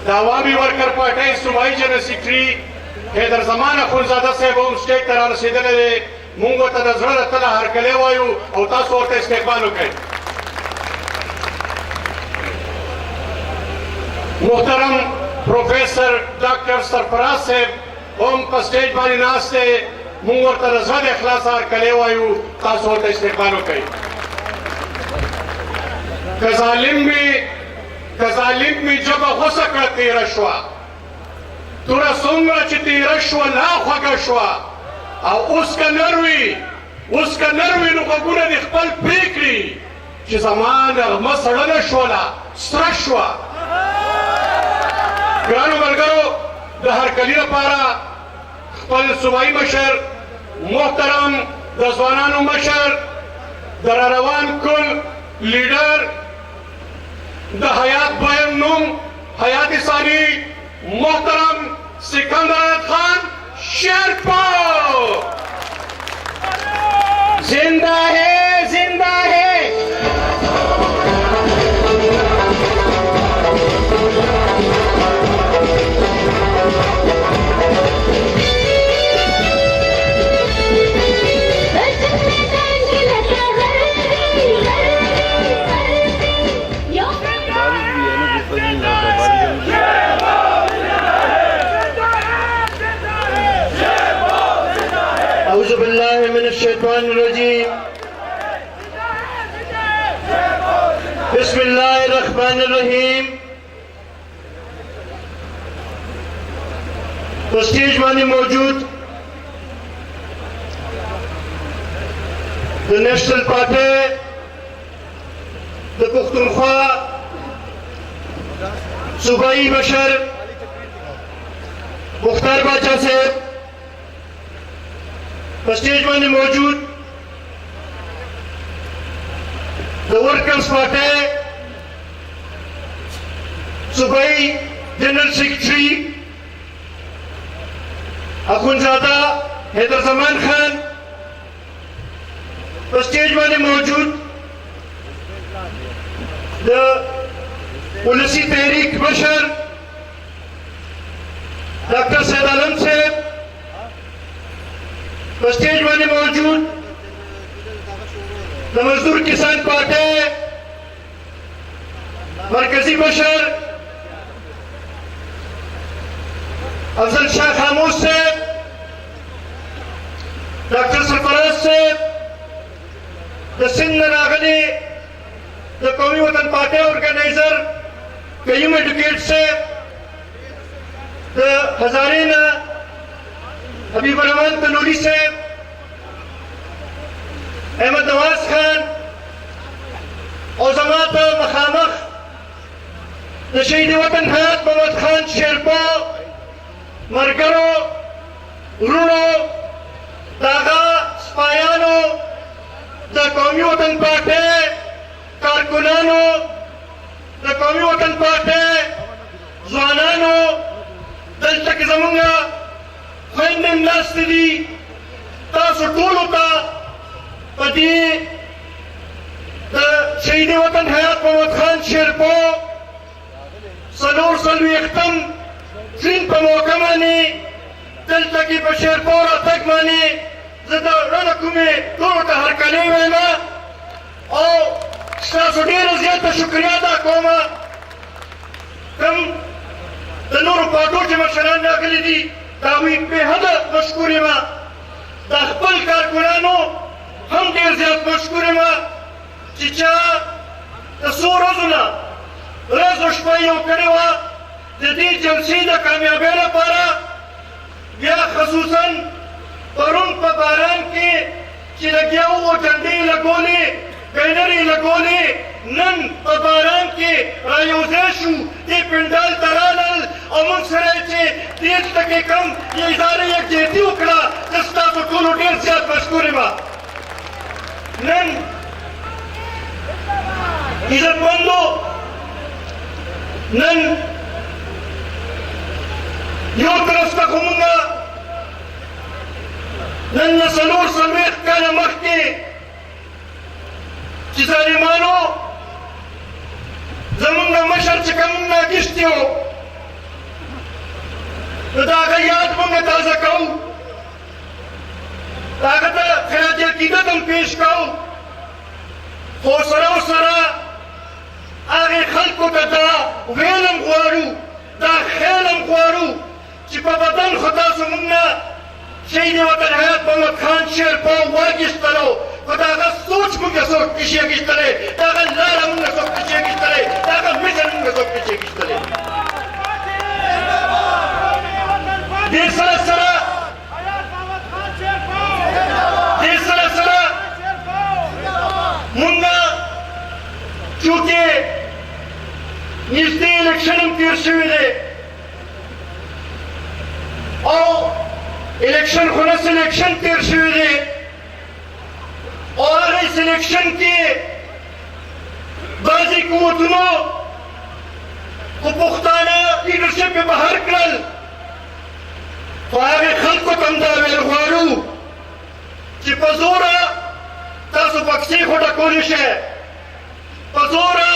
د عوامي ورکر پارټۍ صوبایي جنرال سیکرټري حیدر زمان اخندزاده صاحب هم سټیج ته رارسېدلی دی. موږ ورته د زړه له تله هرکلی وایو او تاسو ورته استقبال وکړئ. محترم پروفیسر ډاکټر سرفراز صاحب هم په سټیج باندې ناست دی. موږ ورته د زړه د اخلاصه هرکلی وایو، تاسو ورته استقبال وکړئ. که ظالم می ژبه غوڅه کړه تېره شوه، توره څومره چې تېره شوه لا خوږه شوه. او اوس که نر وي نو غوږونه دې خپل پرې کړي چې زما نغمه سړه نه شوله، سره شوه. ګرانو ملګرو، د هرکلي لپاره خپل صوبایي مشر محترم د ځوانانو مشر د راروان کل لیډر د حیات دویم نوم حیات ثانی محترم سکندر خان شیرپا زندہ ہے، زندہ ہے. أعوذ بالله من الشيطان الرجيم. بسم الله الرحمن الرحيم. تو سٹیج باندې موجود د نیشنل پارټي د پښتونخوا صوبایي مشر مختار باچا صاحب، په سټیج باندې موجود د ورکرز پارټۍ صوبایي جنرال سیکرټري اخندزاده حیدر زمان خان، په سټیج باندې موجود د ولسي تحریک مشر ډاکټر سید عالم صاحب، په سټیج باندې موجود د مزدور کسان پارټۍ مرکزی مشر افضل شاه خاموش صاحب، ډاکټر سرفراز صاحب، د سند نه راغلي د قومي وطن پارټۍ ارګنایزر قیوم ایډوکیټ صاحب، د هزارې نه حبیب الرحمان تنوری صاحب، احمد نواز خان او زما ته مخامخ د شهید وطن حیات محمد خان شیرپا ملګرو، وروڼو، د هغه سپایانو، د قومي وطن پارټۍ کارکنانو، د قومي وطن پارټۍ ځوانانو، دلته کې زمونږ خویندې ناستې دي. تاسو ټولو ته په دې د شهید وطن حیات محمد خان شیرپا 440 سین په موقع باندې دلته کې په شیرپا راتګ باندې زه د زړه کومې ټولو ته هرکلی وایم او ستاسو ډېره زیاته شکریه ادا کوم. کوم د نورو پارټو چې مشران راغلي دي د هغوی بې حده مشکور یم. د خپل کارکنانو هم ډېر زیات مشکور یم چې چا د څو ورځو نه ورځ او شپه یو کړې وه د دې جلسې د کامیابۍ لپاره. بیا خصوصا پرون په باران کې چې لګیا وو جنډې یې لګولې، بینر یې لګولې، نن په باران کې رايوځای شو، دې پنډال ته رالل او موږ سره چې دلته کې کوم ادارې یکجهتي وکړه. زه ستاسو ټولو ډېر زیات مشکور یم. نن عزتمندو، نن یو طرف ته خو مونږ نن نه 440 کاله مخکې چې ظالمانو زمونږ مشر چې کوم ناګشتي و याद मंगे ताजा कहूं ताकत खराज अकीदत हम पेश कहूं हौसला आगे खल्क को दा वेलम गुआरू दा खेलम गुआरू चिपा बदन खुदा सुमना शहीद वतन हयात मोहम्मद खान शेर पाओ वाजिस तलो खुदा का सोच मुझे सोच किसी की तरह ताकि लाला मुझे सोच किसी की तरह ताकि मिशन मुझे सोच किसी की तरह मुन्ना चूंकि निस्ते इलेक्शन तीर्शविले और इलेक्शन खुना सिलेक्शन तीर्शविले और इस इलेक्शन के बाजी कुवतनों को पुख्ताना लीडरशिप पे बाहर कल ख्वाब खल्क को तमदावेल ख्वारू कि पजोरा तासु बक्सी खोटा कोलिश है पजोरा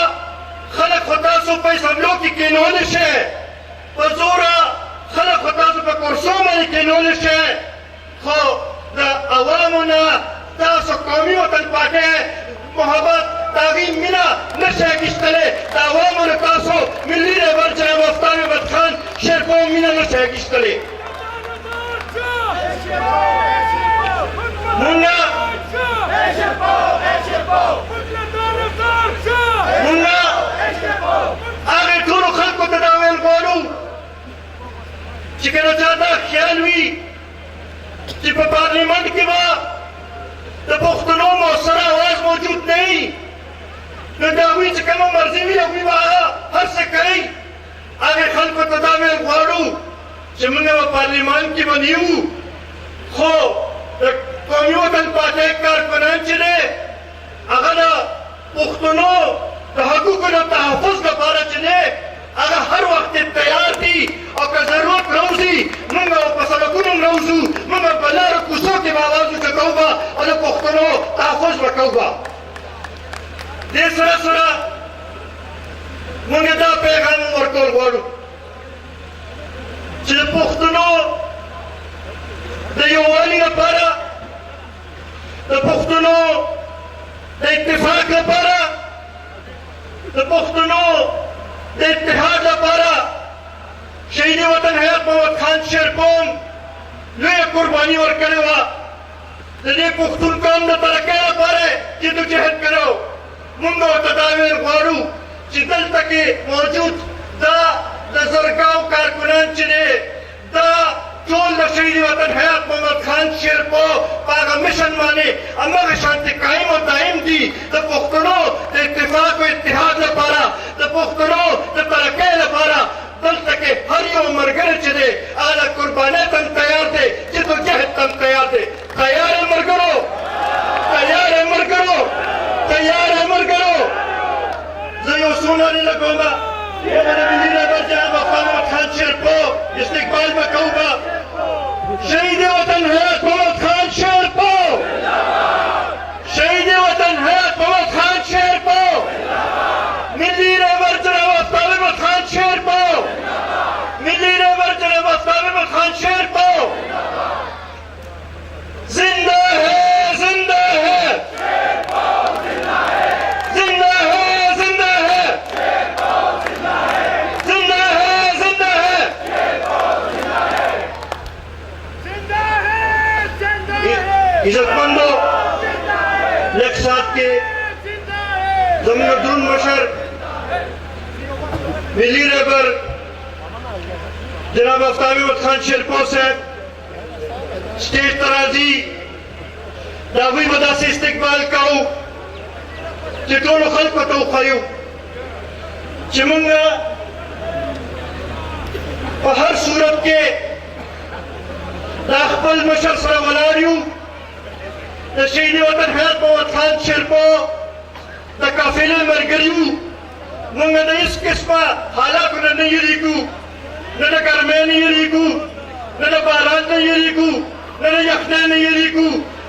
खलक खतासु पे सबलों की केनोलिश है पजोरा खलक खतासु पे कुर्सों में केनोलिश है खो द अवामुना तासु कौमी वतन पाटे मोहब्बत तागी मिना नशे किस तरह तावामुना तासु मिली रे वर्जन वफ्ता में बदखान शेरपो मिना नशे किस तरह मुन्ना मुन्ना आगे दोनों खल्क को तदावेल बोलू चिकना चाहता ख्याल हुई कि पार्लियामेंट के बाद तो पुख्तनों में सरा आवाज मौजूद नहीं न दावी चिकना मर्जी भी अभी वहाँ हर से करी आगे खल्क को तदावेल बोलू चिमने वो पार्लियामेंट की बनियू खो कौमी वतन पाटे कारकुनान चले अगर पुख्तनों तहक़्क़ुक़ और तहफ़्फ़ुज़ का बारा चले अगर हर वक्त तैयार थी और का जरूरत रौजी मंगा पसलकुन रौजू मंगा बलार कुसो के बावजूद चकाऊगा और पुख्तनों तहफ़्फ़ुज़ रखाऊगा देशरा सरा मंगे दा पैगाम और कोल वालू चले पुख्तनों दयोवाली का बारा तो पुख्तनों इत्तेफाक का बारा तो पुख्तनों इत्तेहाद का बारा शहीद वतन हयात मोहम्मद खान शेर कौम ले कुर्बानी और करेवा ये पुख्तन कौम न तरक्की ना पारे कि तू जहद करो मुंगो तदावेल वारू चितल तक मौजूद दा नजरगांव कारकुनान चले दा चोल शहीद वतन हयात मोहम्मद खान शेर को पागा मिशन माने अमर शांति कायम और दायम दी तो पुख्तनों इत्तेफाक और इत्तेहाद न पारा तो पुख्तनों तरक्की न पारा दल तक हर यो मरगर चले आला कुर्बाने तन तैयार थे जितो जहद तन तैयार थे तैयार है मर करो तैयार है मर करो तैयार है मर करो जो सोना नहीं लगोगा ये मेरे बिजली बच्चा मोहम्मद खान शेर को इस्तिकबाल में कहूँगा शहीद वतन हयात मोहम्मद खान शेर को शहीद वतन हयात मोहम्मद खान शेर को मिली रेवर जनाब मोहम्मद खान शेर को मिली रेवर जनाब मोहम्मद खान शेर को जिंदा है जिंदा है जिंदा है जिंदा है जिंदा है जिंदा है जिंदा है इज्जतमंदों एक साथ के जमीन मशर मिली रेबर जनाब मोहम्मद खान शेरपो से स्टेज तराजी दावी बदा से इस्तिकबाल काऊ चिटोलो खल्क को तो खायू चिमुंगा हर सूरत के दाखबल मशर सरा वलारियू शहीद वतन हयात मोहम्मद खान शेरपो द काफिले मरगरियू मुंगा न इस किस्म हालात न नहीं रीकू न गर्मे नहीं रीकू न बारात नहीं रीकू न यखने नहीं रीकू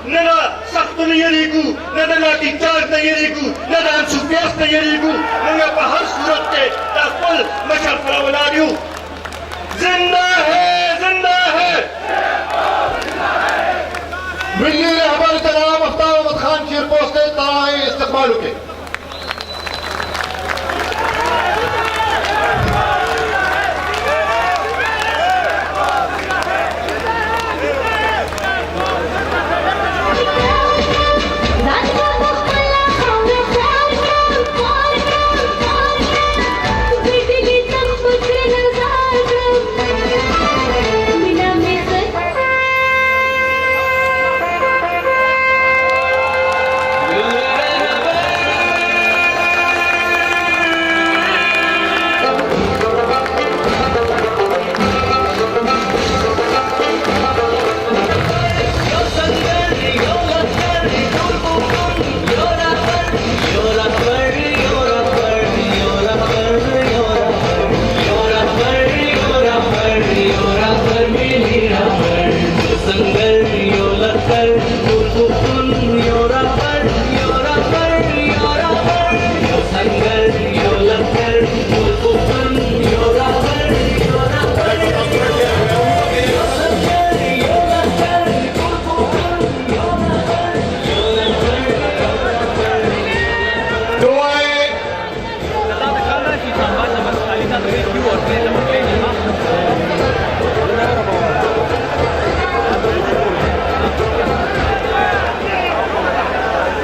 न सख्त नहीं रीकू न लाठी चार्ज नहीं रीकू न सुप्यास नहीं रीकू मुंगा हर सूरत के दाखबल मशर सरा वलारियू जिंदा है जिंदा मिली रहबर जनाब आफ्ताब अहमद खान शेरपोश के तराए इस्तकबाल के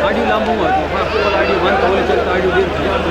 आडियो लांबू आडियो 1 कॉलेज चलता आडियो